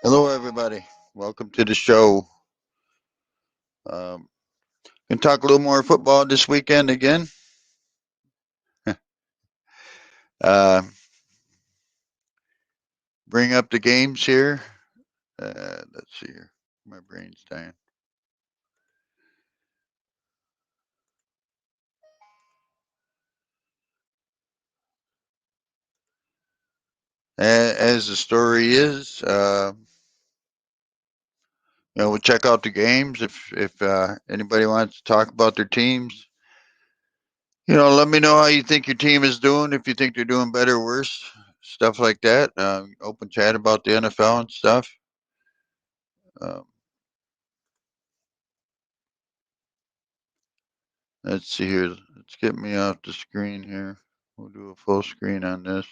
Hello, everybody. Welcome to the show. Gonna talk a little more football this weekend again. Uh, bring up the games here. Let's see here. My brain's dying. As the story is, we'll check out the games. If anybody wants to talk about their teams, let me know how you think your team is doing. If you think they're doing better or worse, stuff like that. Open chat about the NFL and stuff. Um, let's see here. Let's get me off the screen here. We'll do a full screen on this.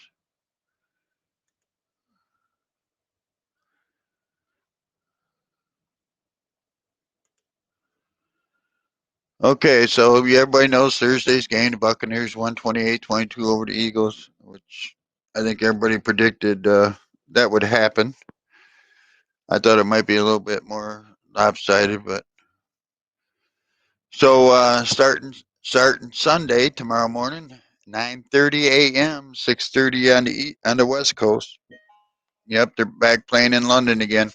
Okay, so everybody knows Thursday's game. The Buccaneers won 28-22 over the Eagles, which I think everybody predicted that would happen. I thought it might be a little bit more lopsided, but so starting Sunday tomorrow morning, 9:30 a.m., 6:30 on the West Coast. Yep, they're back playing in London again.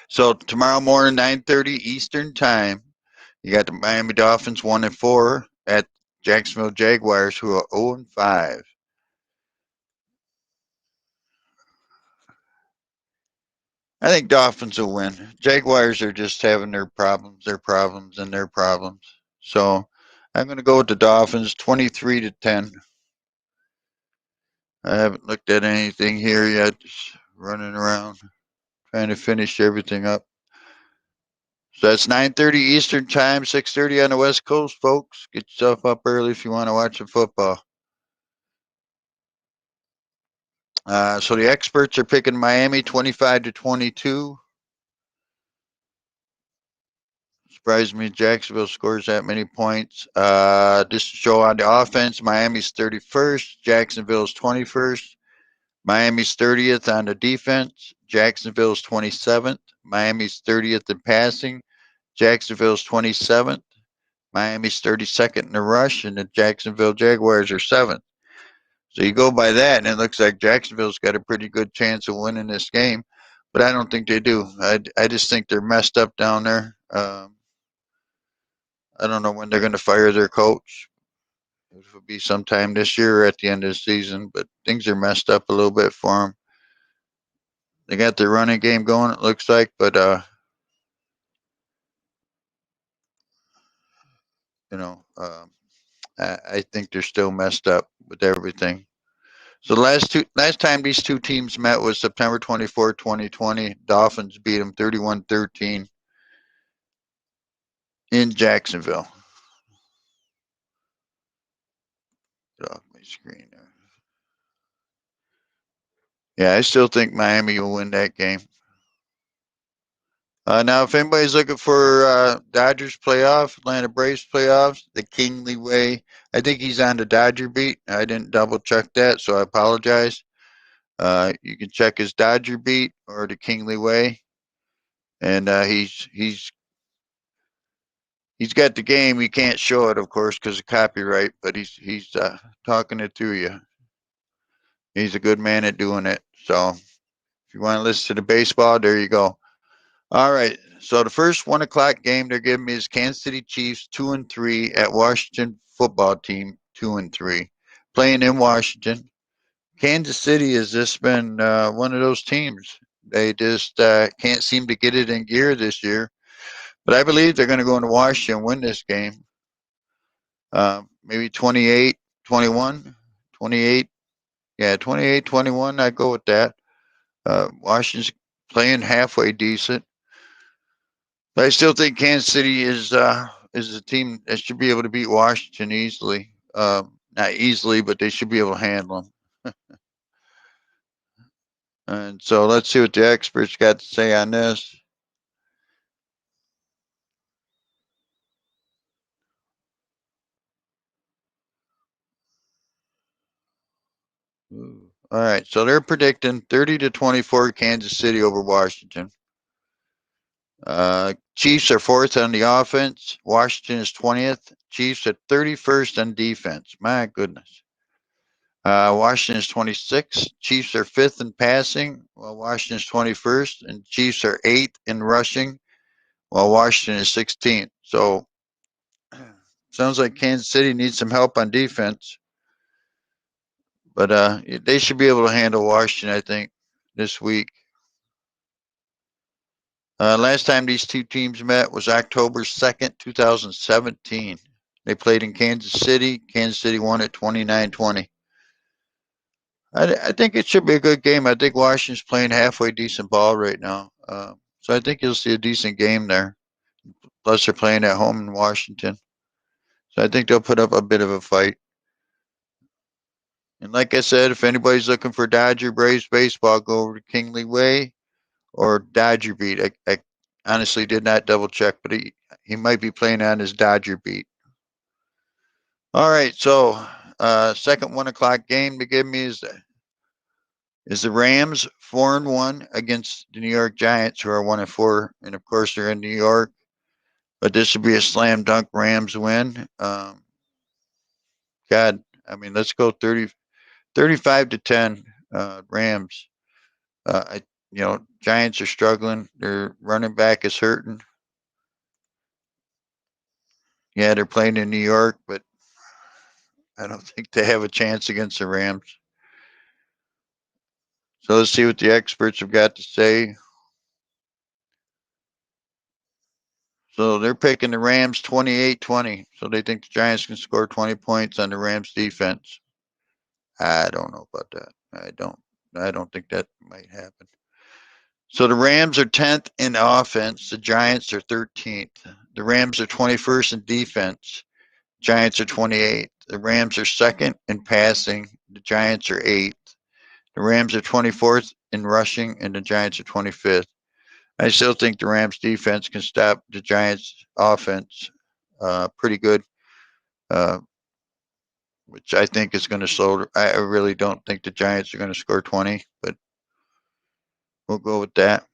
So tomorrow morning, 9:30 Eastern time, you got the Miami Dolphins 1-4 at Jacksonville Jaguars, who are 0-5. I think Dolphins will win. Jaguars are just having their problems, and their problems. So I'm going to go with the Dolphins 23-10. I haven't looked at anything here yet. Just running around trying to finish everything up. So that's 9:30 Eastern time, 6:30 on the West Coast, folks. Get yourself up early if you want to watch some football. So the experts are picking Miami 25-22. Surprised me Jacksonville scores that many points. Just to show on the offense, Miami's 31st, Jacksonville's 21st. Miami's 30th on the defense, Jacksonville's 27th. Miami's 30th in passing, Jacksonville's 27th. Miami's 32nd in the rush, and the Jacksonville Jaguars are 7th. So you go by that, and it looks like Jacksonville's got a pretty good chance of winning this game, but I don't think they do. I just think they're messed up down there. I don't know when they're going to fire their coach. It will be sometime this year or at the end of the season, but things are messed up a little bit for them. They got their running game going, it looks like, but you know, I think they're still messed up with everything. So last time these two teams met was September 24, 2020. Dolphins beat them 31-13 in Jacksonville. Get off my screen there. Yeah, I still think Miami will win that game. Now, if anybody's looking for Dodgers playoff, Atlanta Braves playoffs, the Kingly Way, I think he's on the Dodger beat. I didn't double check that, so I apologize. You can check his Dodger beat or the Kingly Way, and he's got the game. He can't show it, of course, because of copyright, but he's talking it to you. He's a good man at doing it. So if you want to listen to the baseball, there you go. All right. So the first 1 o'clock game they're giving me is Kansas City Chiefs 2-3 at Washington Football Team 2-3, playing in Washington. Kansas City has just been one of those teams. They just can't seem to get it in gear this year. But I believe they're going to go into Washington and win this game. Maybe 28-21, 28. Yeah, 28-21. I go with that. Washington's playing halfway decent. But I still think Kansas City is a team that should be able to beat Washington easily. Not easily, but they should be able to handle them. And so let's see what the experts got to say on this. Ooh. All right, so they're predicting 30-24 Kansas City over Washington. Chiefs are fourth on the offense. Washington is 20th. Chiefs are 31st on defense. My goodness. Washington is 26th. Chiefs are fifth in passing, while Washington is 21st. And Chiefs are eighth in rushing, while Washington is 16th. So, sounds like Kansas City needs some help on defense. But they should be able to handle Washington, I think, this week. Last time these two teams met was October 2nd, 2017. They played in Kansas City. Kansas City won it 29-20. I think it should be a good game. I think Washington's playing halfway decent ball right now. So I think you'll see a decent game there. Plus, they're playing at home in Washington. So I think they'll put up a bit of a fight. And like I said, if anybody's looking for Dodger Braves baseball, go over to Kingley Way or Dodger Beat. I honestly did not double check, but he might be playing on his Dodger Beat. All right, so second 1 o'clock game to give me is the Rams 4-1 against the New York Giants, who are 1-4, and of course they're in New York. But this would be a slam dunk Rams win. God, I mean, let's go 35-10 Rams. Giants are struggling. Their running back is hurting. Yeah, they're playing in New York, but I don't think they have a chance against the Rams. So let's see what the experts have got to say. So they're picking the Rams 28-20. So they think the Giants can score 20 points on the Rams defense. I don't know about that. I don't think that might happen. So the Rams are 10th in offense. The Giants are 13th. The Rams are 21st in defense. Giants are 28th. The Rams are second in passing. The Giants are 8th. The Rams are 24th in rushing, and the Giants are 25th. I still think the Rams defense can stop the Giants offense pretty good, which I think is going to slow. I really don't think the Giants are going to score 20, but we'll go with that.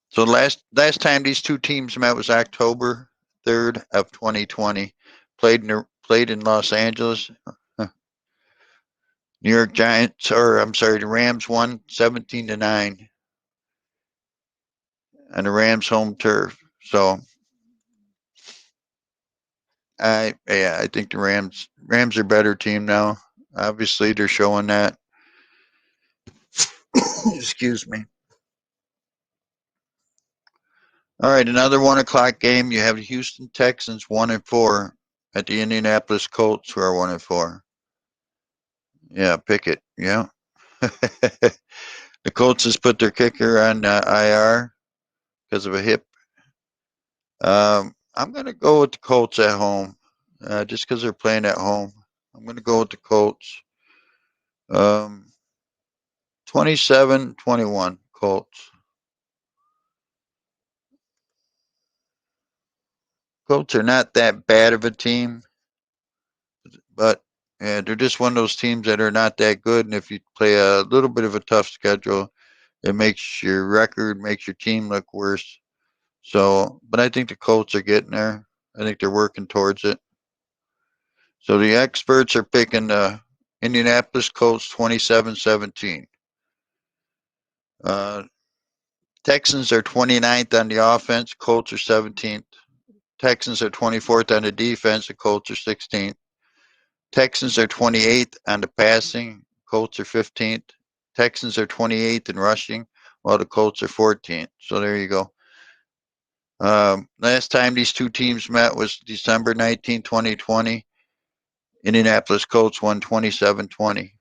So last time these two teams met was October 3rd of 2020. Played in Los Angeles. New York Giants, or I'm sorry, the Rams won 17-9 on the Rams home turf. So I think the Rams are a better team now. Obviously, they're showing that. Excuse me. All right, another 1 o'clock game. You have the Houston Texans 1-4 at the Indianapolis Colts, who are 1-4. Yeah, Pickett. Yeah. The Colts has put their kicker on IR because of a hip. I'm going to go with the Colts at home, just because they're playing at home. I'm going to go with the Colts. 27-21 Colts. Colts are not that bad of a team, but they're just one of those teams that are not that good. And if you play a little bit of a tough schedule, it makes your record, makes your team look worse. So, but I think the Colts are getting there. I think they're working towards it. So the experts are picking the Indianapolis Colts 27-17. Texans are 29th on the offense. Colts are 17th. Texans are 24th on the defense. The Colts are 16th. Texans are 28th on the passing. Colts are 15th. Texans are 28th in rushing, while the Colts are 14th. So there you go. Last time these two teams met was December 19, 2020. Indianapolis Colts won 27-20.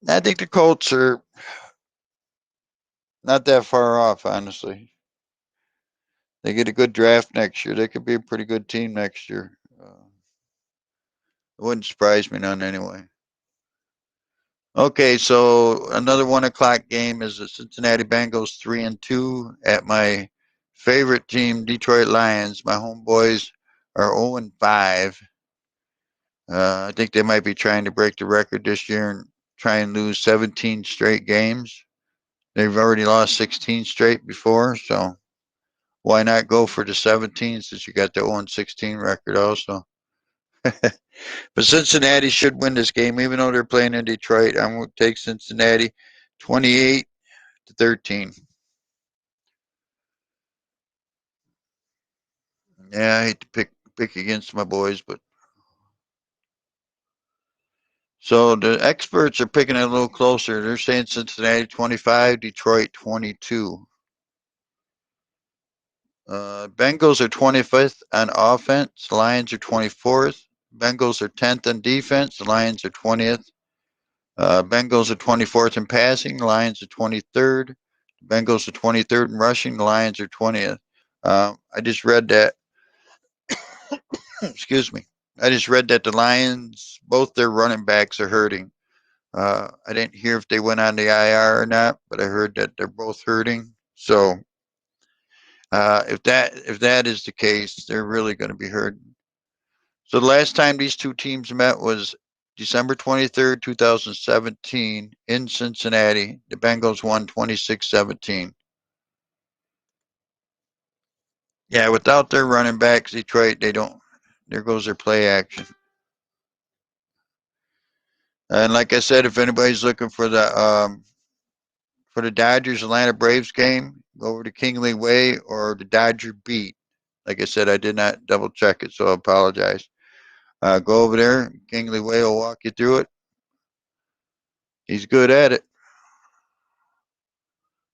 I think the Colts are not that far off, honestly. They get a good draft next year. They could be a pretty good team next year. It wouldn't surprise me none anyway. Okay, so another 1 o'clock game is the Cincinnati Bengals 3-2 at my favorite team, Detroit Lions. My homeboys are 0-5. I think they might be trying to break the record this year and try and lose 17 straight games. They've already lost 16 straight before, so why not go for the 17 since you got the 0-16 record also? But Cincinnati should win this game, even though they're playing in Detroit. I'm going to take Cincinnati 28-13. Yeah, I hate to pick against my boys, but so the experts are picking it a little closer. They're saying Cincinnati 25, Detroit 22. Bengals are 25th on offense. Lions are 24th. Bengals are 10th on defense. The Lions are 20th. Bengals are 24th in passing. The Lions are 23rd. Bengals are 23rd in rushing. The Lions are 20th. I just read that. Excuse me. I just read that the Lions, both their running backs are hurting. I didn't hear if they went on the IR or not, but I heard that they're both hurting. So if that is the case, they're really going to be hurting. So the last time these two teams met was December 23rd, 2017 in Cincinnati. The Bengals won 26-17. Yeah, without their running backs, Detroit, they don't. There goes their play action. And like I said, if anybody's looking for the Dodgers Atlanta Braves game, go over to Kingley Way or the Dodger Beat. Like I said, I did not double check it, so I apologize. Go over there. Kingley Way will walk you through it. He's good at it.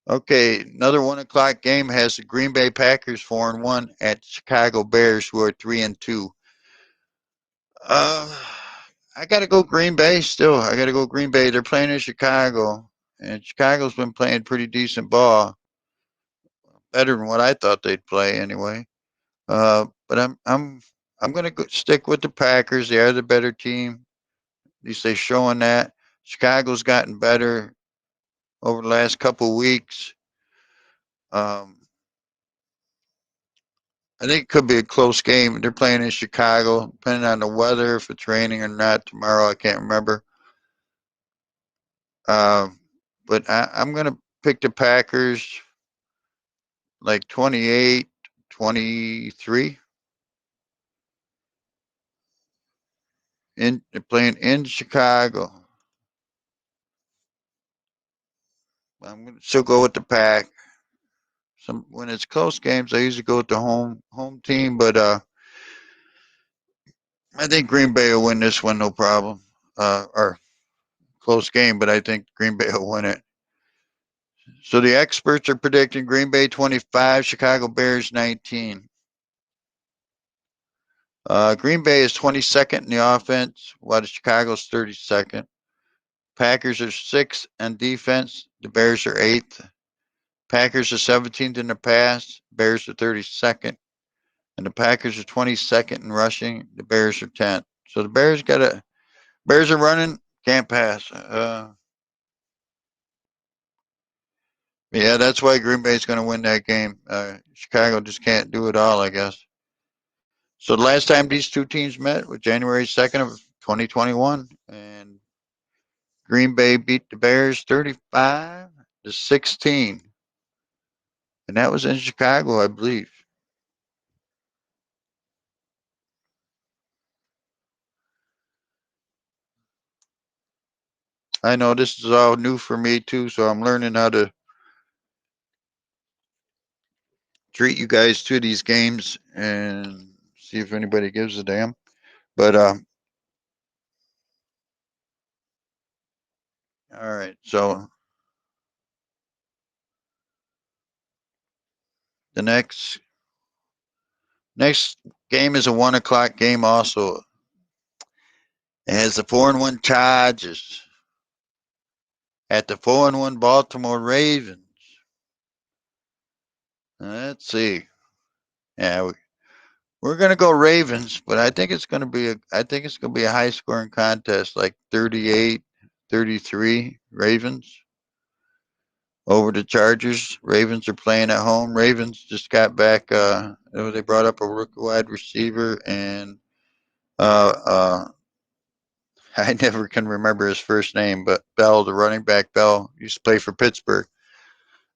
Okay, another 1 o'clock game has the Green Bay Packers 4-1 at Chicago Bears, who are 3-2. Uh, I got to go Green Bay still. I got to go Green Bay. They're playing in Chicago, and Chicago's been playing pretty decent ball, better than what I thought they'd play anyway. But I'm gonna stick with the Packers. They are the better team. At least they're showing that. Chicago's gotten better over the last couple of weeks. Um, I think it could be a close game. They're playing in Chicago, depending on the weather, if it's raining or not tomorrow. I can't remember. Um, but I'm going to pick the Packers like 28-23. They're playing in Chicago. I'm going to still go with the Pack. When it's close games, I usually go with the home team, but I think Green Bay will win this one, no problem. Or close game, but I think Green Bay will win it. So the experts are predicting Green Bay 25, Chicago Bears 19. Green Bay is 22nd in the offense, while the Chicago's 32nd. Packers are 6th on defense. The Bears are 8th. Packers are 17th in the pass. Bears are 32nd. And the Packers are 22nd in rushing. The Bears are 10th. So the Bears are running, can't pass. Yeah, that's why Green Bay's going to win that game. Chicago just can't do it all, I guess. So the last time these two teams met was January 2nd of 2021, and Green Bay beat the Bears 35-16, and that was in Chicago, I believe. I know this is all new for me too, so I'm learning how to treat you guys to these games and see if anybody gives a damn. But all right, so the next game is a 1 o'clock game. Also, it has the 4-1 Chargers at the 4-1 Baltimore Ravens. Let's see. Yeah, we're gonna go Ravens, but I think it's gonna be a high scoring contest, like 38-33 Ravens over the Chargers. Ravens are playing at home. Ravens just got back. They brought up a rookie wide receiver and uh, uh, I never can remember his first name, but Bell, the running back Bell, used to play for Pittsburgh.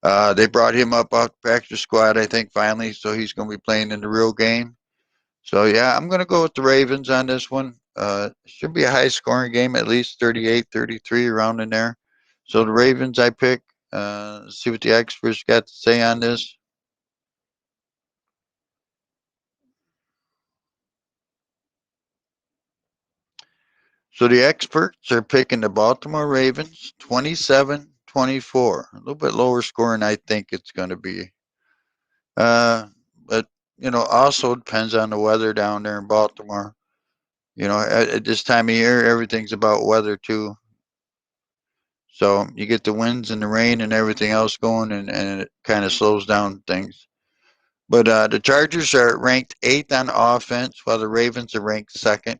They brought him up off the practice squad, I think, finally, so he's going to be playing in the real game. So, yeah, I'm going to go with the Ravens on this one. Should be a high scoring game, at least 38, 33, around in there. So, the Ravens I pick. See what the experts got to say on this. So, the experts are picking the Baltimore Ravens 27-24. A little bit lower scoring, I think it's going to be. But, also depends on the weather down there in Baltimore. At this time of year, everything's about weather too. So you get the winds and the rain and everything else going, and it kind of slows down things. But the Chargers are ranked 8th on offense, while the Ravens are ranked 2nd.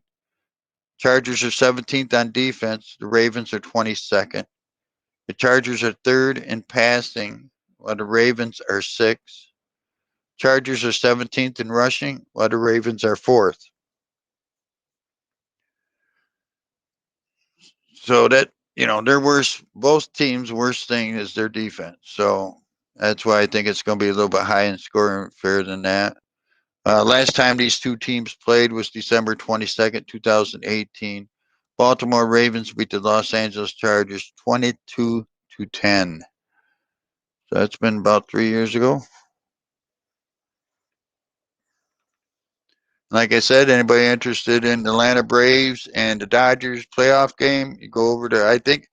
Chargers are 17th on defense. The Ravens are 22nd. The Chargers are 3rd in passing, while the Ravens are 6th. Chargers are 17th in rushing, while the Ravens are 4th. So that their worst, both teams' worst thing is their defense. So that's why I think it's going to be a little bit high in scoring fair than that. Last time these two teams played was December 22nd, 2018. Baltimore Ravens beat the Los Angeles Chargers 22-10. So that's been about 3 years ago. Like I said, anybody interested in the Atlanta Braves and the Dodgers playoff game, you go over to I think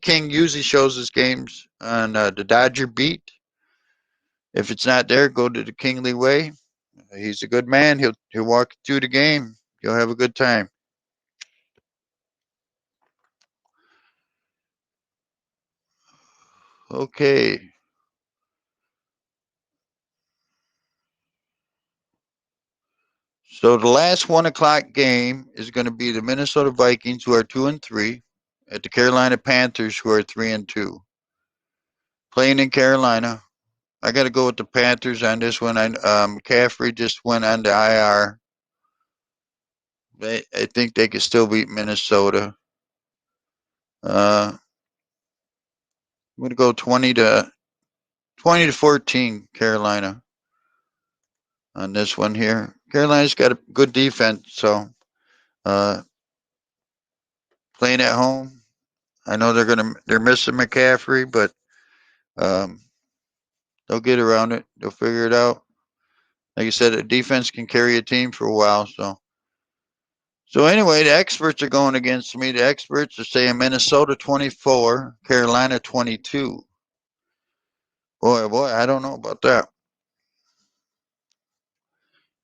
King usually shows his games on the Dodger beat. If it's not there, go to the Kingly Way. He's a good man. He'll walk you through the game. You'll have a good time. Okay. So the last 1 o'clock game is going to be the Minnesota Vikings, who are 2-3, at the Carolina Panthers, who are 3-2. Playing in Carolina, I got to go with the Panthers on this one. McCaffrey just went on the IR. I think they could still beat Minnesota. I'm going to go 20-14 Carolina on this one here. Carolina's got a good defense, so uh, playing at home. I know they're missing McCaffrey, but um, they'll get around it. They'll figure it out. Like I said, a defense can carry a team for a while. So anyway, the experts are going against me. The experts are saying Minnesota 24, Carolina 22. Boy, I don't know about that.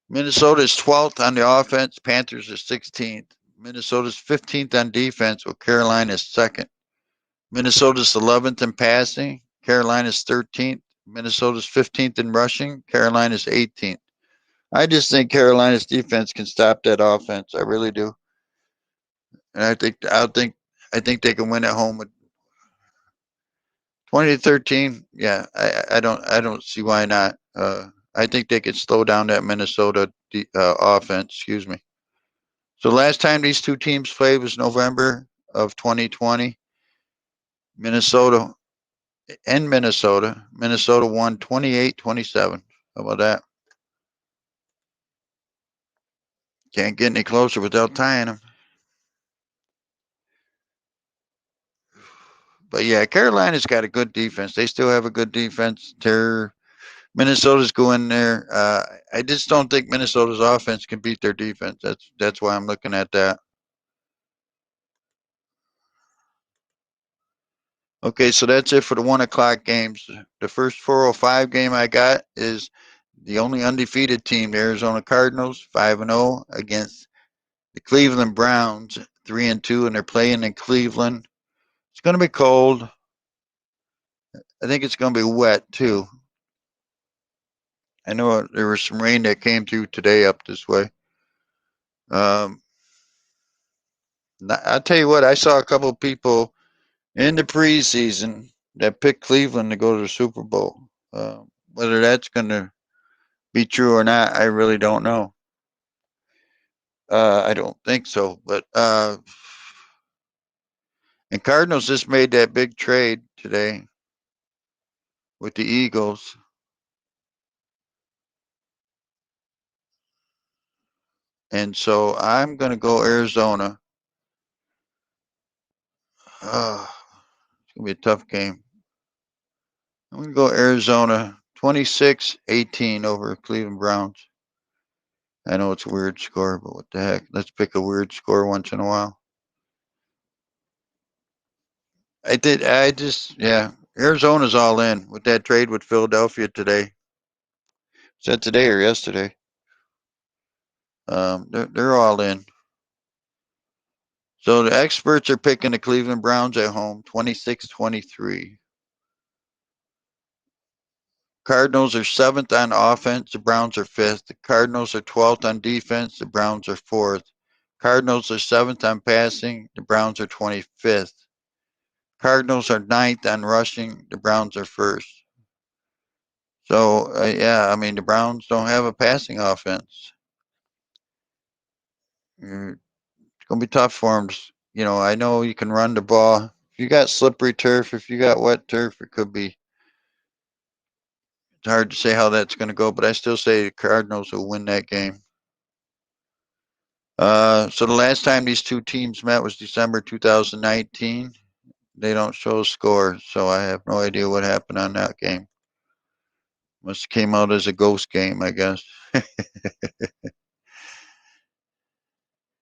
Minnesota is 12th on the offense. Panthers are 16th. Minnesota's 15th on defense, while Carolina is 2nd. Minnesota's 11th in passing. Carolina's 13th. Minnesota's 15th in rushing. Carolina's 18th. I just think Carolina's defense can stop that offense. I really do. And I think they can win at home with 2013. Yeah, I don't see why not. I think they could slow down that Minnesota offense. Excuse me. So last time these two teams played was November of 2020. Minnesota Minnesota won 28-27. How about that? Can't get any closer without tying them. But yeah, Carolina's got a good defense. They still have a good defense. Minnesota's going there. I just don't think Minnesota's offense can beat their defense. That's why I'm looking at that. Okay, so that's it for the 1 o'clock games. The first 4:05 game I got is the only undefeated team, the Arizona Cardinals, 5-0 against the Cleveland Browns, 3-2, and they're playing in Cleveland. It's going to be cold. I think it's going to be wet too. I know there was some rain that came through today up this way. Um, I'll tell you what, I saw a couple of people in the preseason that picked Cleveland to go to the Super Bowl. Whether that's going to be true or not, I really don't know. I don't think so, but And Cardinals just made that big trade today with the Eagles. And so I'm going to go Arizona. It's going to be a tough game. I'm going to go Arizona 26-18 over Cleveland Browns. I know it's a weird score, but what the heck? Let's pick a weird score once in a while. Yeah. Arizona's all in with that trade with Philadelphia today. Is that today or yesterday? They're all in. So the experts are picking the Cleveland Browns at home, 26-23. Cardinals are 7th on offense. The Browns are 5th. The Cardinals are 12th on defense. The Browns are 4th. Cardinals are 7th on passing. The Browns are 25th. Cardinals are 9th on rushing. The Browns are 1st. So, yeah, I mean, the Browns don't have a passing offense. It's going to be tough for them. I know you can run the ball. If you got slippery turf, if you got wet turf, it could be. It's hard to say how that's going to go, but I still say the Cardinals will win that game. So the last time these two teams met was December 2019. They don't show a score, so I have no idea what happened on that game. Must have came out as a ghost game, I guess.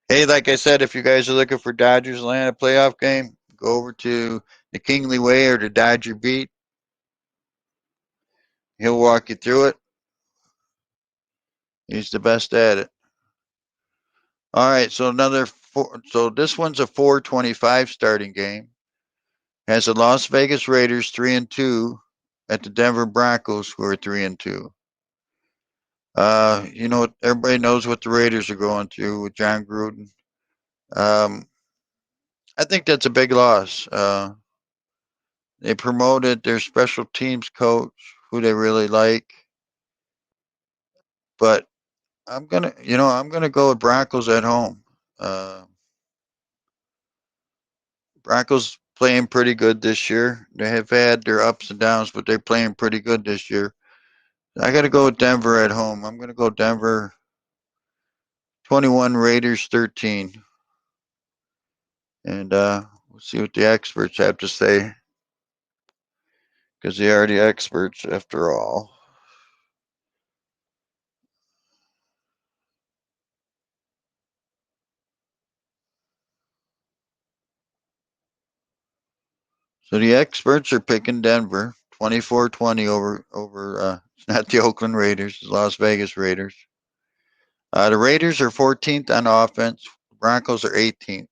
Hey, like I said, if you guys are looking for Dodgers Atlanta playoff game, go over to the Kingly Way or the Dodger Beat. He'll walk you through it. He's the best at it. All right, so this one's a 4:25 starting game. Has the Las Vegas Raiders 3-2 at the Denver Broncos, who are 3-2. Everybody knows what the Raiders are going through with John Gruden. I think that's a big loss. They promoted their special teams coach, who they really like, but I'm gonna go with Broncos at home. Broncos playing pretty good this year. They have had their ups and downs, but they're playing pretty good this year. I got to go with Denver at home. I'm going to go Denver 21, Raiders 13. And we'll see what the experts have to say, because they are the experts after all. So the experts are picking Denver 24-20 over not the Oakland Raiders, the Las Vegas Raiders. The Raiders are 14th on offense. Broncos are 18th.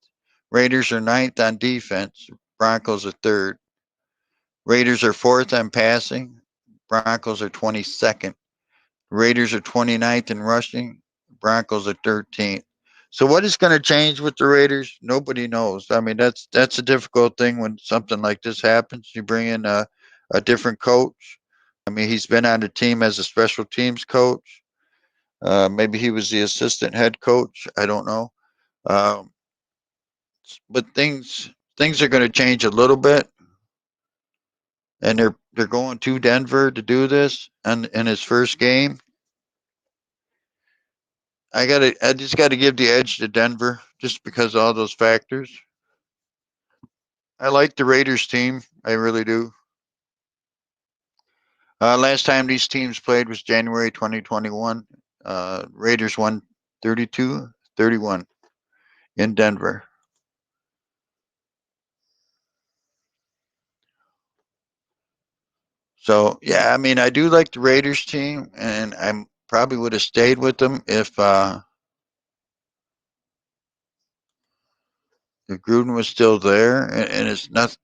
Raiders are 9th on defense. Broncos are 3rd. Raiders are 4th on passing. Broncos are 22nd. Raiders are 29th in rushing. Broncos are 13th. So what is going to change with the Raiders? Nobody knows. I mean, that's a difficult thing when something like this happens. You bring in a different coach. I mean, he's been on the team as a special teams coach. Maybe he was the assistant head coach. I don't know. Um, but things are going to change a little bit, and they're going to Denver to do this and in his first game. I just gotta give the edge to Denver just because of all those factors. I like the Raiders team. I really do. Last time these teams played was January 2021. Raiders won 32-31 in Denver. So yeah, I mean, I do like the Raiders team, and I probably would have stayed with them if Gruden was still there. And it's not.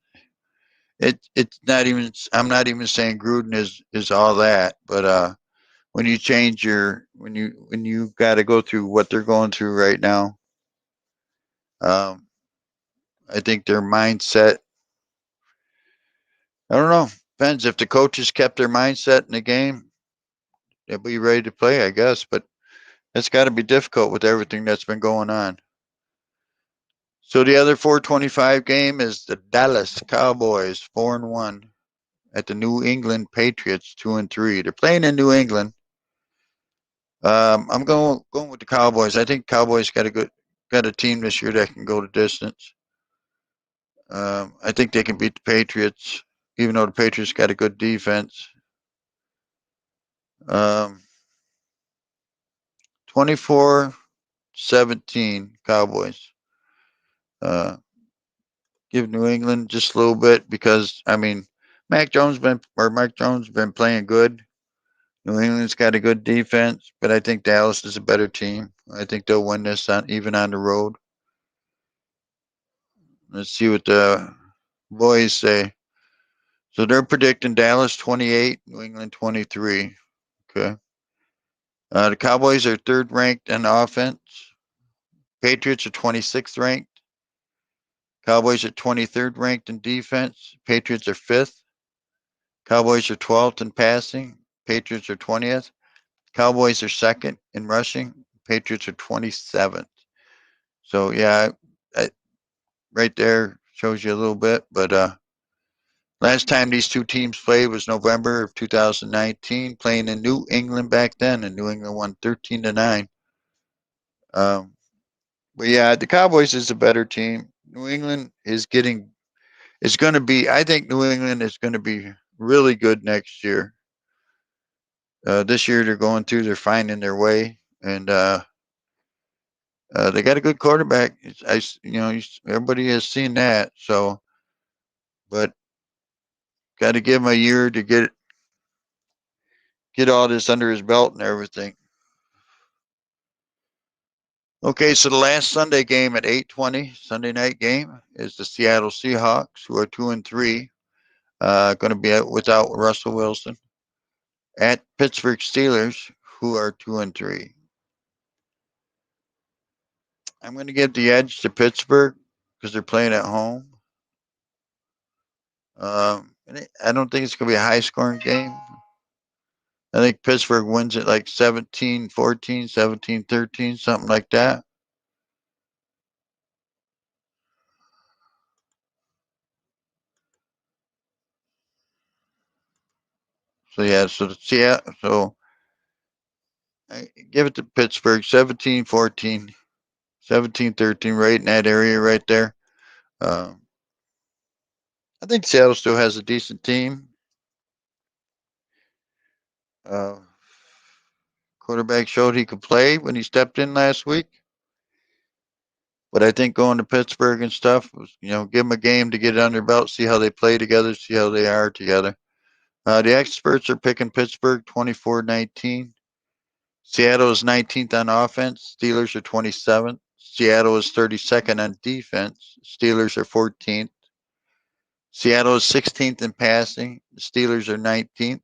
It's not even. I'm not even saying Gruden is all that, but when you change when you got to go through what they're going through right now, um, I think their mindset. I don't know. Depends if the coaches kept their mindset in the game, they'll be ready to play, I guess. But it's got to be difficult with everything that's been going on. So the other 425 game is the Dallas Cowboys 4-1 at the New England Patriots 2-3. They're playing in New England. I'm going with the Cowboys. I think Cowboys got a team this year that can go the distance. I think they can beat the Patriots, even though the Patriots got a good defense. 24-17 Cowboys. Give New England just a little bit because Mike Jones been playing good. New England's got a good defense, but I think Dallas is a better team. I think they'll win this even on the road. Let's see what the boys say. So they're predicting Dallas 28, New England 23. Okay. The Cowboys are third ranked in offense. Patriots are 26th ranked. Cowboys are 23rd ranked in defense. Patriots are fifth. Cowboys are 12th in passing. Patriots are 20th. Cowboys are second in rushing. Patriots are 27th. So yeah, right there shows you a little bit. But last time these two teams played was November of 2019, playing in New England back then, and New England won 13-9. But yeah, the Cowboys is a better team. New England is getting. It's going to be. I think New England is going to be really good next year. This year they're going through. They're finding their way, and they got a good quarterback. Everybody has seen that. So, but got to give him a year to get all this under his belt and everything. Okay, so the last Sunday game at 8:20 Sunday night game is the Seattle Seahawks, who are 2-3, going to be without Russell Wilson, at Pittsburgh Steelers, who are 2-3. I'm going to give the edge to Pittsburgh because they're playing at home. I don't think it's going to be a high-scoring game. I think Pittsburgh wins it like 17-14, 17-13, something like that. So yeah, so I give it to Pittsburgh 17-14, 17-13, right in that area right there. I think Seattle still has a decent team. Uh, Quarterback showed he could play when he stepped in last week. But I think going to Pittsburgh and stuff, give them a game to get it under their belt, see how they play together, see how they are together. The experts are picking Pittsburgh 24-19. Seattle is 19th on offense. Steelers are 27th. Seattle is 32nd on defense. Steelers are 14th. Seattle is 16th in passing. The Steelers are 19th.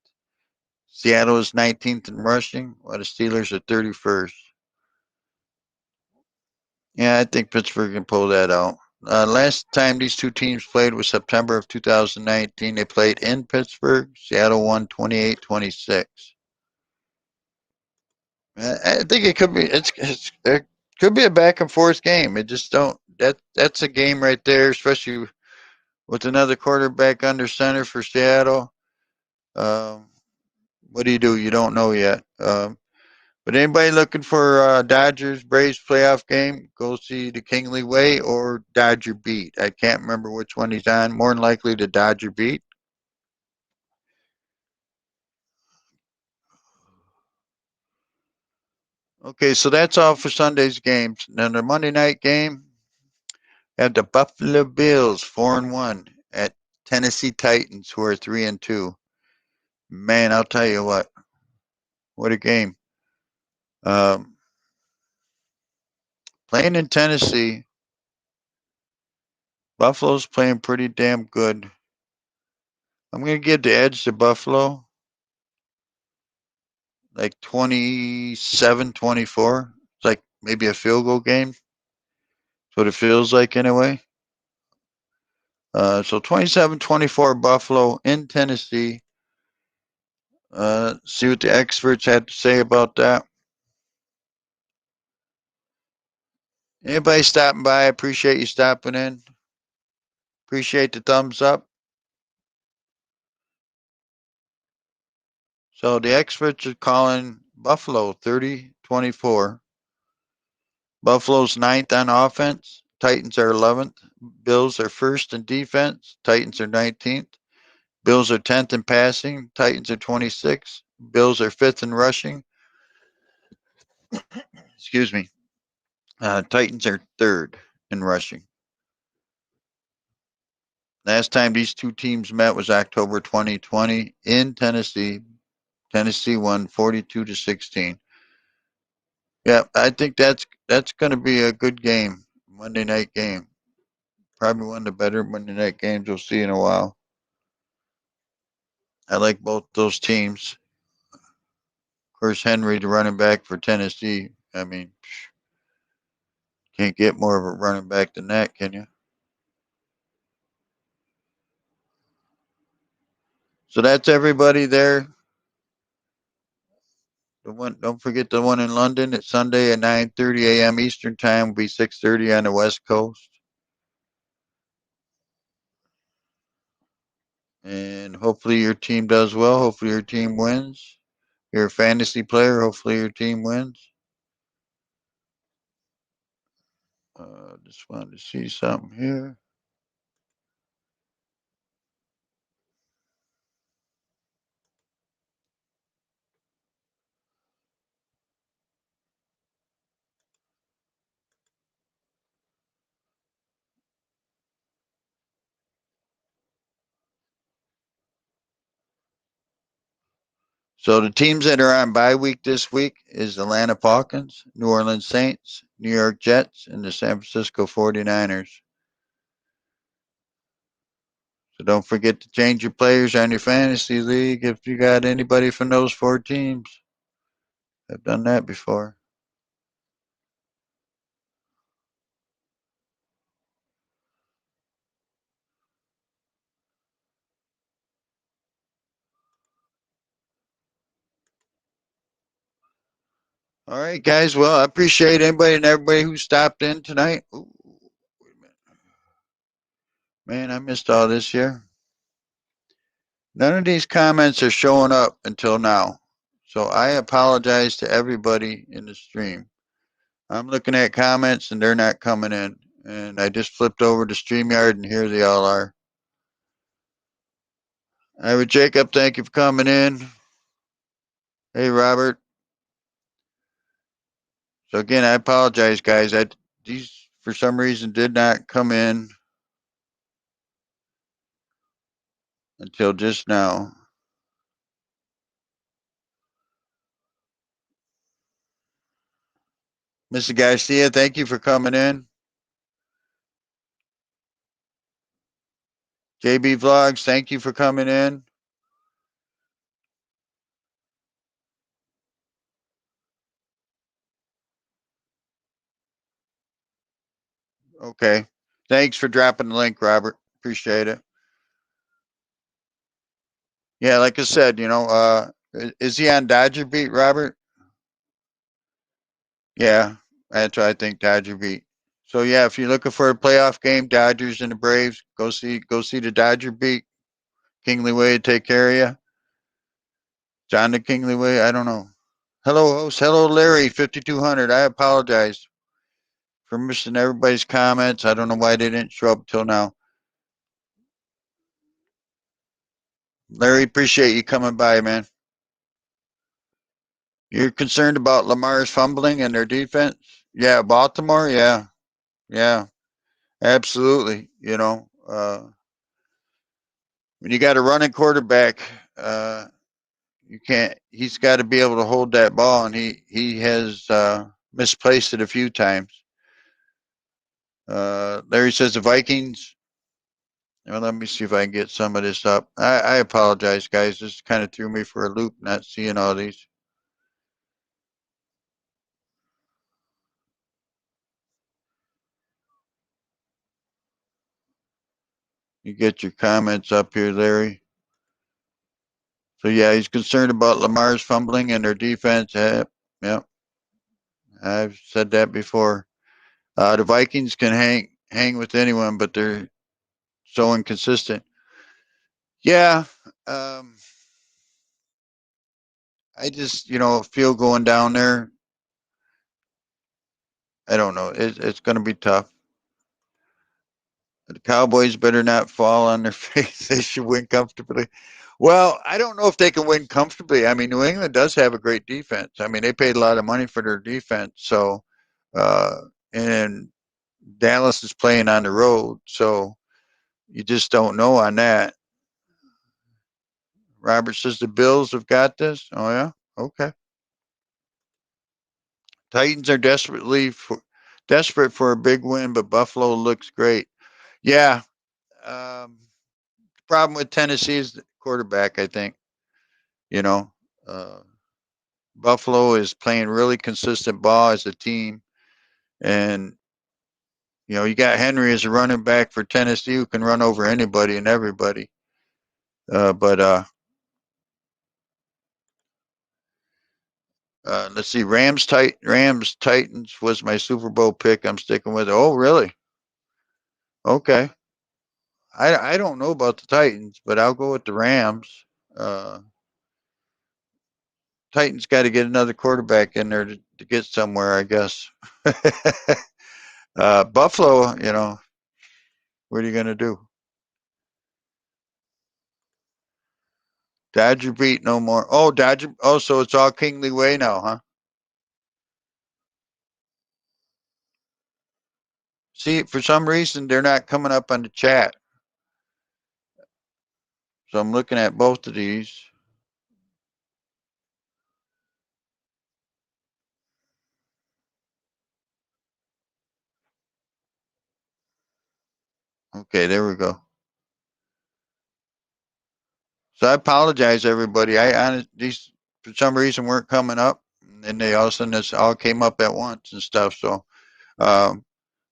Seattle is 19th in rushing, while the Steelers are 31st. Yeah, I think Pittsburgh can pull that out. Last time these two teams played was September of 2019. They played in Pittsburgh. Seattle won 28-26. I think it could be. It could be a back and forth game. It just don't. That's a game right there, especially with another quarterback under center for Seattle. Um, what do? You don't know yet. But anybody looking for Dodgers Braves playoff game, go see the Kingley Way or Dodger Beat. I can't remember which one he's on. More than likely the Dodger Beat. Okay, so that's all for Sunday's games. Now the Monday night game, have the Buffalo Bills 4-1 at Tennessee Titans, who are 3-2. Man, I'll tell you what a game. Playing in Tennessee, Buffalo's playing pretty damn good. I'm going to give the edge to Buffalo, like 27-24. It's like maybe a field goal game. That's what it feels like anyway. So 27-24 Buffalo in Tennessee. See what the experts had to say about that. Anybody stopping by, I appreciate you stopping in. Appreciate the thumbs up. So the experts are calling Buffalo 30-24. Buffalo's 9th on offense. Titans are 11th. Bills are 1st in defense. Titans are 19th. Bills are 10th in passing. Titans are 26th. Bills are 5th in rushing. Excuse me. Titans are 3rd in rushing. Last time these two teams met was October 2020 in Tennessee. Tennessee won 42-16. Yeah, I think that's going to be a good game, Monday night game. Probably one of the better Monday night games we'll see in a while. I like both those teams. Of course, Henry, the running back for Tennessee. I mean, can't get more of a running back than that, can you? So that's everybody there. The one, don't forget the one in London. It's Sunday at 9:30 a.m. Eastern Time. Will be 6:30 on the West Coast. And hopefully your team does well. Hopefully your team wins. You're a fantasy player. Hopefully your team wins. Just wanted to see something here. So the teams that are on bye week this week is Atlanta Falcons, New Orleans Saints, New York Jets, and the San Francisco 49ers. So don't forget to change your players on your fantasy league if you got anybody from those four teams. I've done that before. All right, guys. Well, I appreciate anybody and everybody who stopped in tonight. Ooh, wait a minute. Man, I missed all this here. None of these comments are showing up until now. So I apologize to everybody in the stream. I'm looking at comments and they're not coming in. And I just flipped over to StreamYard and here they all are. All right, Jacob, thank you for coming in. Hey, Robert. So again, I apologize, guys. These for some reason did not come in until just now. Mr. Garcia, thank you for coming in. JB Vlogs, thank you for coming in. Okay. Thanks for dropping the link, Robert. Appreciate it. Yeah, like I said, is he on Dodger Beat, Robert? Yeah, that's what I think, Dodger Beat. So yeah, if you're looking for a playoff game, Dodgers and the Braves, go see the Dodger Beat. Kingley Way to take care of you. John the Kingley Way, I don't know. Hello, host. Hello, Larry, 5200. I apologize for missing everybody's comments. I don't know why they didn't show up till now. Larry, appreciate you coming by, man. You're concerned about Lamar's fumbling and their defense? Yeah, Baltimore? Yeah. Yeah, absolutely. When you got a running quarterback, you can't. He's got to be able to hold that ball, and he has misplaced it a few times. Larry says the Vikings. Well, let me see if I can get some of this up. I apologize, guys. This kind of threw me for a loop, not seeing all these. You get your comments up here, Larry. So yeah, he's concerned about Lamar's fumbling and their defense. Yep, I've said that before. The Vikings can hang with anyone, but they're so inconsistent. Yeah, um, I just feel going down there. I don't know. It's going to be tough. The Cowboys better not fall on their face. They should win comfortably. Well, I don't know if they can win comfortably. I mean, New England does have a great defense. I mean, they paid a lot of money for their defense. So, uh, and Dallas is playing on the road. So you just don't know on that. Robert says the Bills have got this. Oh, yeah. Okay. Titans are desperate for a big win, but Buffalo looks great. Yeah. Um, Problem with Tennessee is the quarterback, I think. You know, uh, Buffalo is playing really consistent ball as a team. And, you got Henry as a running back for Tennessee who can run over anybody and everybody. But let's see, Rams Titans was my Super Bowl pick. I'm sticking with it. Oh, really? Okay. I don't know about the Titans, but I'll go with the Rams. Uh, Titans got to get another quarterback in there to get somewhere, I guess. Buffalo, what are you going to do? Dodger beat no more. Oh, Dodger. Oh, so it's all Kingly Way now, huh? See, for some reason, they're not coming up on the chat. So I'm looking at both of these. Okay, there we go. So I apologize, everybody. These for some reason weren't coming up, and they all of a sudden this all came up at once and stuff. So, um,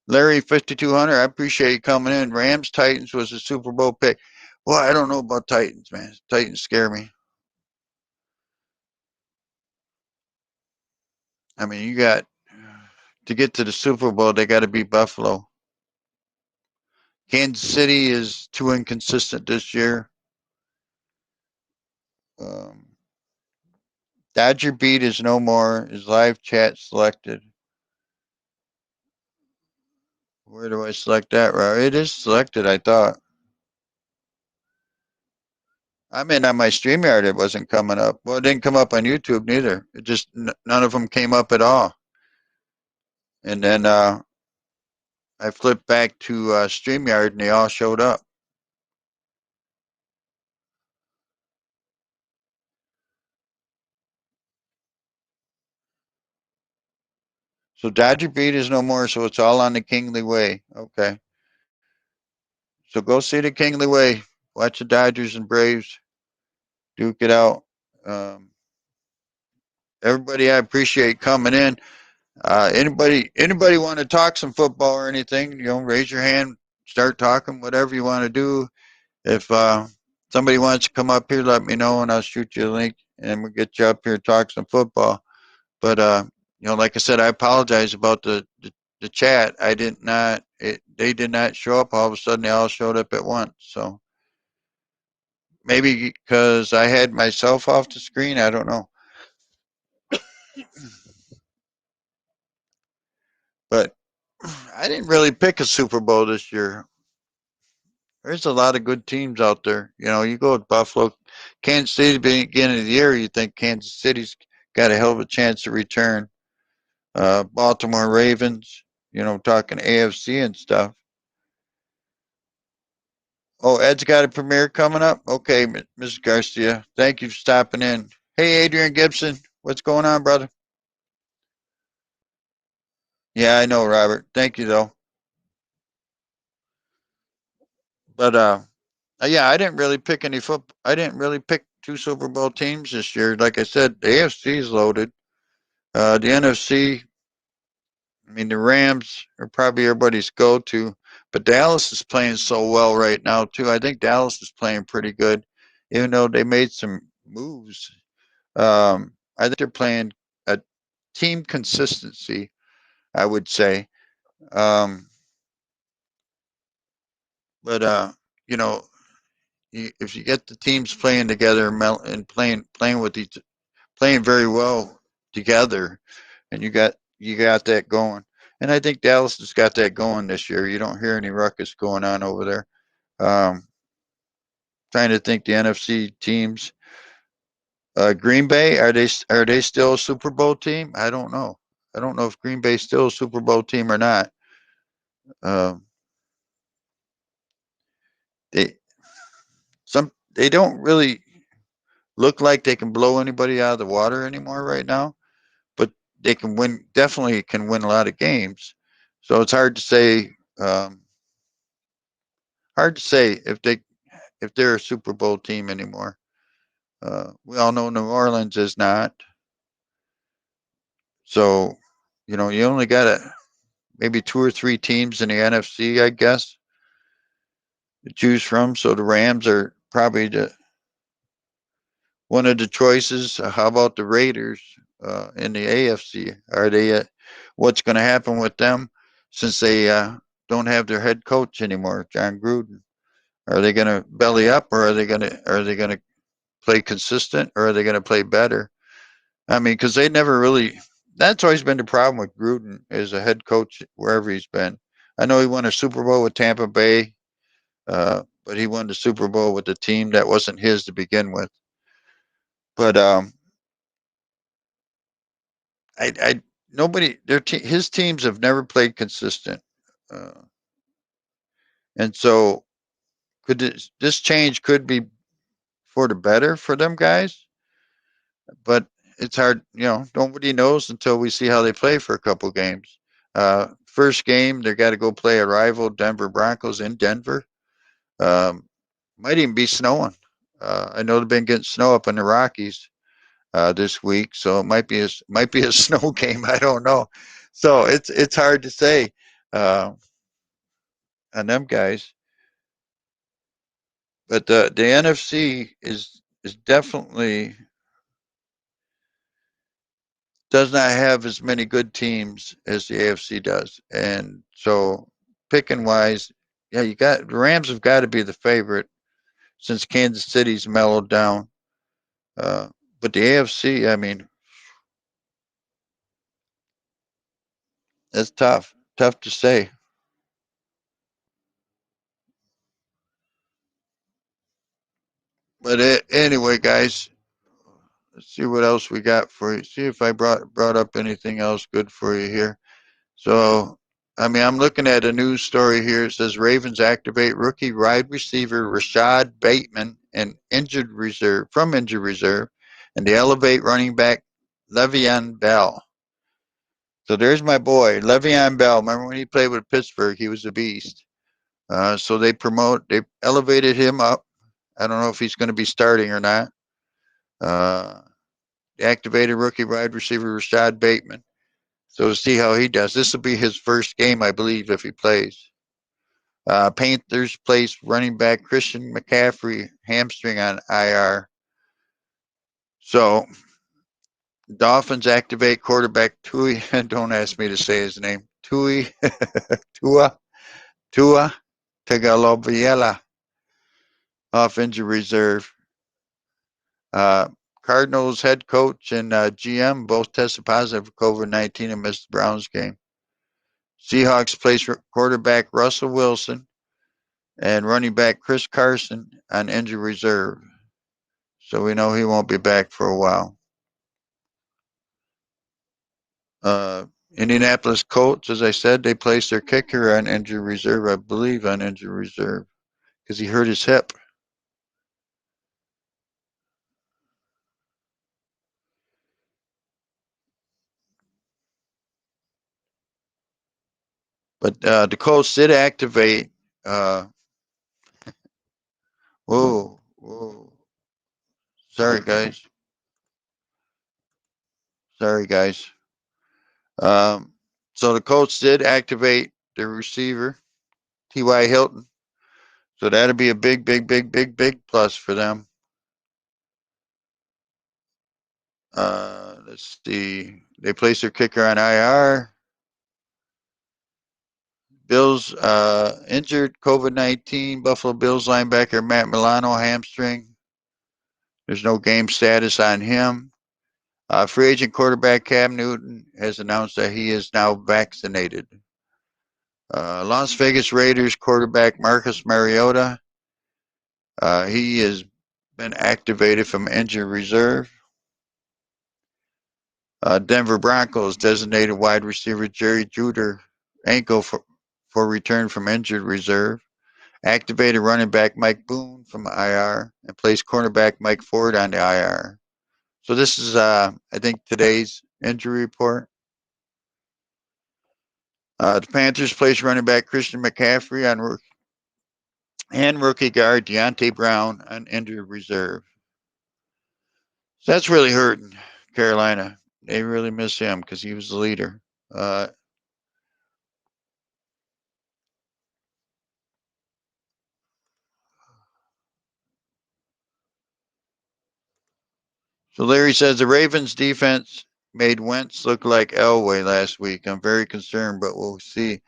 Larry 5200, I appreciate you coming in. Rams Titans was a Super Bowl pick. Well, I don't know about Titans, man. Titans scare me. I mean, you got to get to the Super Bowl, they got to beat Buffalo. Kansas City is too inconsistent this year. Um, Dodger beat is no more. Is live chat selected? Where do I select that? Right, it is selected. I thought. I'm in on my StreamYard. It wasn't coming up. Well, it didn't come up on YouTube neither. It just none of them came up at all. And then I flipped back to StreamYard and they all showed up. So Dodger beat is no more. So it's all on the Kingly Way. Okay. So go see the Kingly Way. Watch the Dodgers and Braves duke it out. Um, Everybody, I appreciate coming in. Anybody want to talk some football or anything? Raise your hand, start talking, whatever you want to do. If somebody wants to come up here, let me know, and I'll shoot you a link, and we'll get you up here and talk some football. But like I said, I apologize about the chat. I did not. They did not show up. All of a sudden, they all showed up at once. So maybe because I had myself off the screen, I don't know. But I didn't really pick a Super Bowl this year. There's a lot of good teams out there. You go with Buffalo, Kansas City, beginning of the year, you think Kansas City's got a hell of a chance to return. Baltimore Ravens, talking AFC and stuff. Oh, Ed's got a premiere coming up? Okay, Mrs. Garcia. Thank you for stopping in. Hey, Adrian Gibson. What's going on, brother? Yeah, I know, Robert. Thank you, though. But, yeah, I didn't really pick any football. I didn't really pick two Super Bowl teams this year. Like I said, the AFC is loaded. The NFC, I mean, the Rams are probably everybody's go-to, but Dallas is playing so well right now too. I think Dallas is playing pretty good, even though they made some moves. I think they're playing a team consistency, I would say. Um, but you know, if you get the teams playing together and playing with playing very well together, and you got that going. And I think Dallas has got that going this year. You don't hear any ruckus going on over there. Um, Trying to think the NFC teams. Green Bay, are they still a Super Bowl team? I don't know. I don't know if Green Bay's still a Super Bowl team or not. Um, they they don't really look like they can blow anybody out of the water anymore right now, but they can win. Definitely can win a lot of games. So it's hard to say. Hard to say if they're a Super Bowl team anymore. We all know New Orleans is not. So, you only got maybe two or three teams in the NFC, I guess, to choose from. So the Rams are probably one of the choices. How about the Raiders in the AFC? Are they? What's going to happen with them since they don't have their head coach anymore, John Gruden? Are they going to belly up, or are they going to play consistent, or are they going to play better? I mean, because they never really. That's always been the problem with Gruden as a head coach wherever he's been. I know he won a Super Bowl with Tampa Bay, but he won the Super Bowl with a team that wasn't his to begin with. But I nobody his teams have never played consistent, uh, and so this change could be for the better for them guys, but it's hard. Nobody knows until we see how they play for a couple games. First game, they got to go play a rival, Denver Broncos in Denver. Um, might even be snowing. I know they've been getting snow up in the Rockies this week, so it might be a snow game. I don't know. So it's hard to say uh, on them guys, but the NFC is definitely does not have as many good teams as the AFC does. And so picking wise, yeah, the Rams have got to be the favorite since Kansas City's mellowed down. Uh, but the AFC, I mean, it's tough to say. But anyway, guys, let's see what else we got for you. See if I brought up anything else good for you here. So, I mean, I'm looking at a news story here. It says Ravens activate rookie wide receiver Rashad Bateman and injured reserve, and they elevate running back Le'Veon Bell. So there's my boy Le'Veon Bell. Remember when he played with Pittsburgh? He was a beast. So they elevated him up. I don't know if he's going to be starting or not. Uh, Activated rookie wide receiver Rashad Bateman. So to see how he does. This will be his first game, I believe, if he plays. Panthers placed running back Christian McCaffrey hamstring on IR. So Dolphins activate quarterback Tui. Don't ask me to say his name. Tua Tua Tagovailoa off injury reserve. Uh, Cardinals head coach and GM both tested positive for COVID-19 and missed the Browns game. Seahawks placed quarterback Russell Wilson and running back Chris Carson on injury reserve. So we know he won't be back for a while. Indianapolis Colts, as I said, they placed their kicker on injury reserve, I believe on injury reserve, because he hurt his hip. But the Colts did activate. Uh, whoa. Sorry, guys. Sorry, guys. Um, so the Colts did activate the receiver, T.Y. Hilton. So that'd be a big plus for them. Let's see. They placed their kicker on IR. Bills injured COVID-19. Buffalo Bills linebacker Matt Milano hamstring. There's no game status on him. Free agent quarterback Cam Newton has announced that he is now vaccinated. Las Vegas Raiders quarterback Marcus Mariota. He has been activated from injured reserve. Denver Broncos designated wide receiver Jerry Juder ankle for return from injured reserve. Activated running back Mike Boone from IR and placed cornerback Mike Ford on the IR. So this is, I think, today's injury report. The Panthers placed running back Christian McCaffrey and rookie guard Deontay Brown on injured reserve. So that's really hurting Carolina. They really miss him because he was the leader. So Larry says the Ravens defense made Wentz look like Elway last week. I'm very concerned, but we'll see.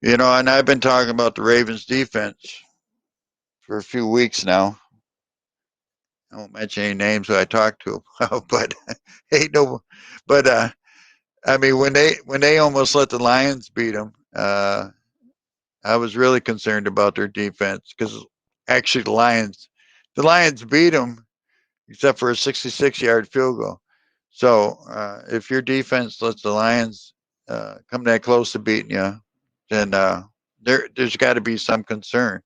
And I've been talking about the Ravens defense for a few weeks now. I won't mention any names who I talked to about, but I mean when they almost let the Lions beat them, I was really concerned about their defense because actually the Lions beat them except for a 66-yard field goal. So if your defense lets the Lions come that close to beating you, then there's got to be some concern.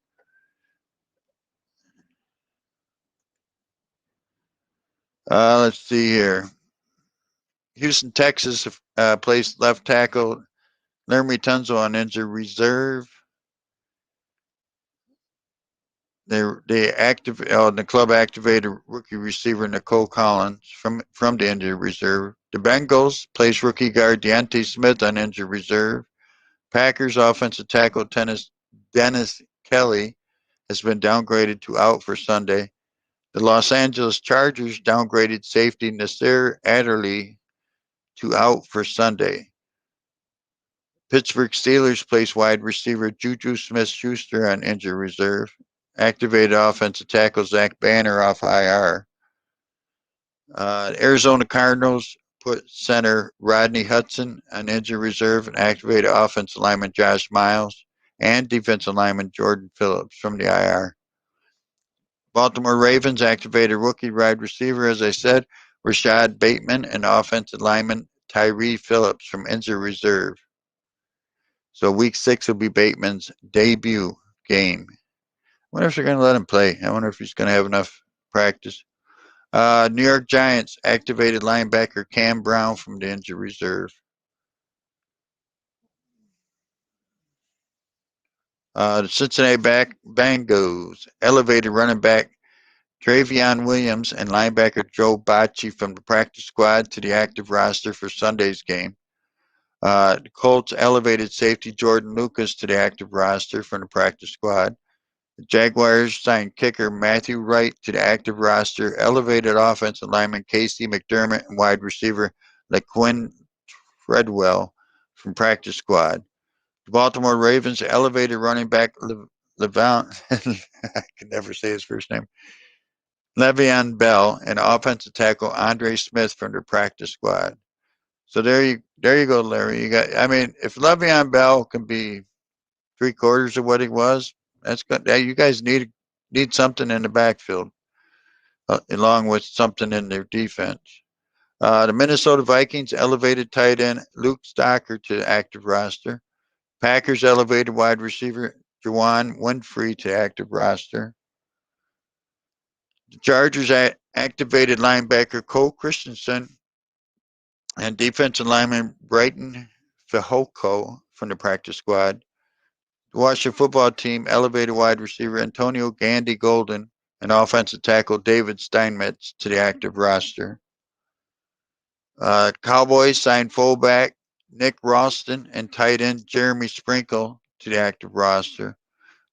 Let's see here. Houston, Texas placed left tackle Laremy Tunsil on injured reserve. The club activated rookie receiver Nicole Collins from the injured reserve. The Bengals placed rookie guard Deontay Smith on injured reserve. Packers offensive tackle Dennis Kelly has been downgraded to out for Sunday. The Los Angeles Chargers downgraded safety Nasir Adderley to out for Sunday. Pittsburgh Steelers placed wide receiver Juju Smith-Schuster on injured reserve. Activated offensive tackle Zach Banner off IR. Arizona Cardinals put center Rodney Hudson on injured reserve and activated offensive lineman Josh Miles and defensive lineman Jordan Phillips from the IR. Baltimore Ravens activated rookie wide receiver, as I said, Rashad Bateman and offensive lineman Tyree Phillips from injured reserve. So week 6 will be Bateman's debut game. I wonder if they're going to let him play. I wonder if he's going to have enough practice. New York Giants activated linebacker Cam Brown from the injured reserve. The Cincinnati Bengals elevated running back Travion Williams and linebacker Joe Bacci from the practice squad to the active roster for Sunday's game. The Colts elevated safety Jordan Lucas to the active roster from the practice squad. The Jaguars signed kicker Matthew Wright to the active roster, elevated offensive lineman Casey McDermott, and wide receiver LaQuinn Treadwell from practice squad. The Baltimore Ravens elevated running back Le'Veon, I can never say his first name, Le'Veon Bell, and offensive tackle Andre Smith from their practice squad. So there you go, Larry. If Le'Veon Bell can be 3/4 of what he was, that's good. You guys need something in the backfield, along with something in their defense. The Minnesota Vikings elevated tight end Luke Stocker to active roster. Packers elevated wide receiver Juwan Winfrey to active roster. The Chargers activated linebacker Cole Christensen and defensive lineman Brighton Fehoko from the practice squad. The Washington football team elevated wide receiver Antonio Gandy Golden and offensive tackle David Steinmetz to the active roster. Cowboys signed fullback Nick Ralston and tight end Jeremy Sprinkle to the active roster.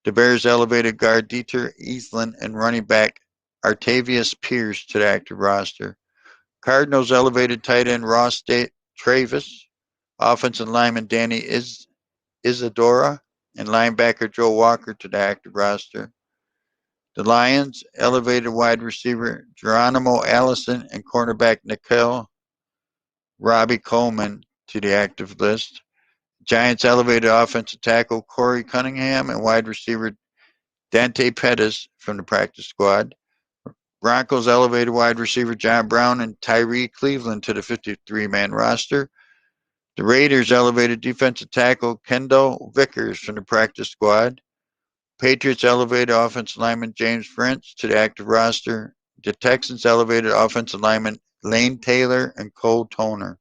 The Bears elevated guard Dieter Easland and running back Artavius Pierce to the active roster. Cardinals elevated tight end Ross Travis, offensive lineman Danny Isadora, and linebacker Joe Walker to the active roster. The Lions elevated wide receiver Geronimo Allison and cornerback Nikhil Robbie Coleman to the active list. Giants elevated offensive tackle Corey Cunningham and wide receiver Dante Pettis from the practice squad. Broncos elevated wide receiver John Brown and Tyree Cleveland to the 53-man roster. The Raiders elevated defensive tackle Kendall Vickers from the practice squad. Patriots elevated offensive lineman James French to the active roster. The Texans elevated offensive lineman Lane Taylor and Cole Toner.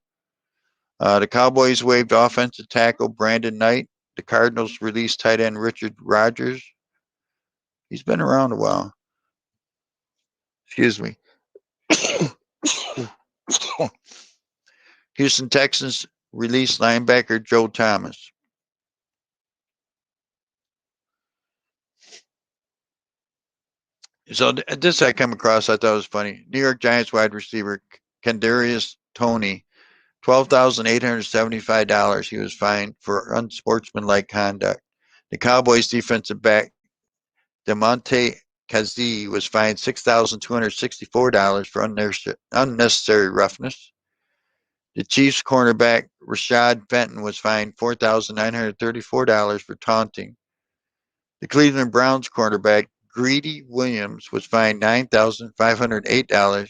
The Cowboys waived offensive tackle Brandon Knight. The Cardinals released tight end Richard Rodgers. He's been around a while. Excuse me. Houston Texans released linebacker Joe Thomas. So this I come across, I thought was funny. New York Giants wide receiver Kadarius Toney, $12,875. He was fined for unsportsmanlike conduct. The Cowboys defensive back DeMonte Kazee was fined $6,264 for unnecessary roughness. The Chiefs cornerback Rashad Fenton was fined $4,934 for taunting. The Cleveland Browns cornerback Greedy Williams was fined $9,508. The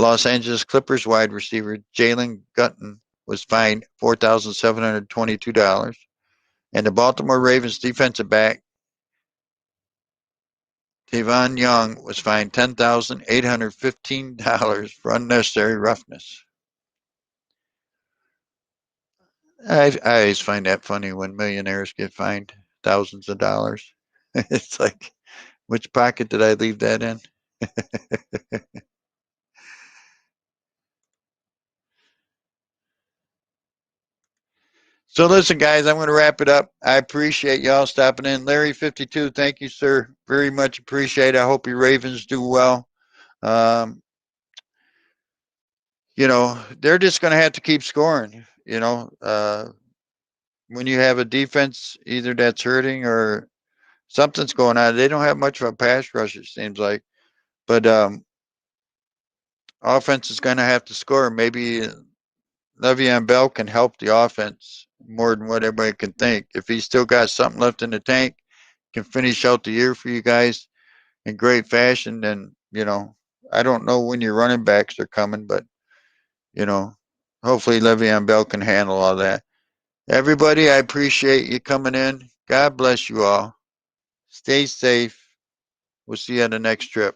Los Angeles Clippers wide receiver Jalen Gutton was fined $4,722. And the Baltimore Ravens defensive back Tavon Young was fined $10,815 for unnecessary roughness. I always find that funny when millionaires get fined thousands of dollars. It's like, which pocket did I leave that in? So listen, guys, I'm going to wrap it up. I appreciate y'all stopping in. Larry52, thank you, sir. Very much appreciate it. I hope your Ravens do well. They're just going to have to keep scoring. When you have a defense either that's hurting or something's going on, they don't have much of a pass rush, it seems like. But offense is going to have to score. Maybe Le'Veon Bell can help the offense more than what everybody can think. If he's still got something left in the tank, can finish out the year for you guys in great fashion, then, I don't know when your running backs are coming, but, hopefully Le'Veon Bell can handle all that. Everybody, I appreciate you coming in. God bless you all. Stay safe. We'll see you on the next trip.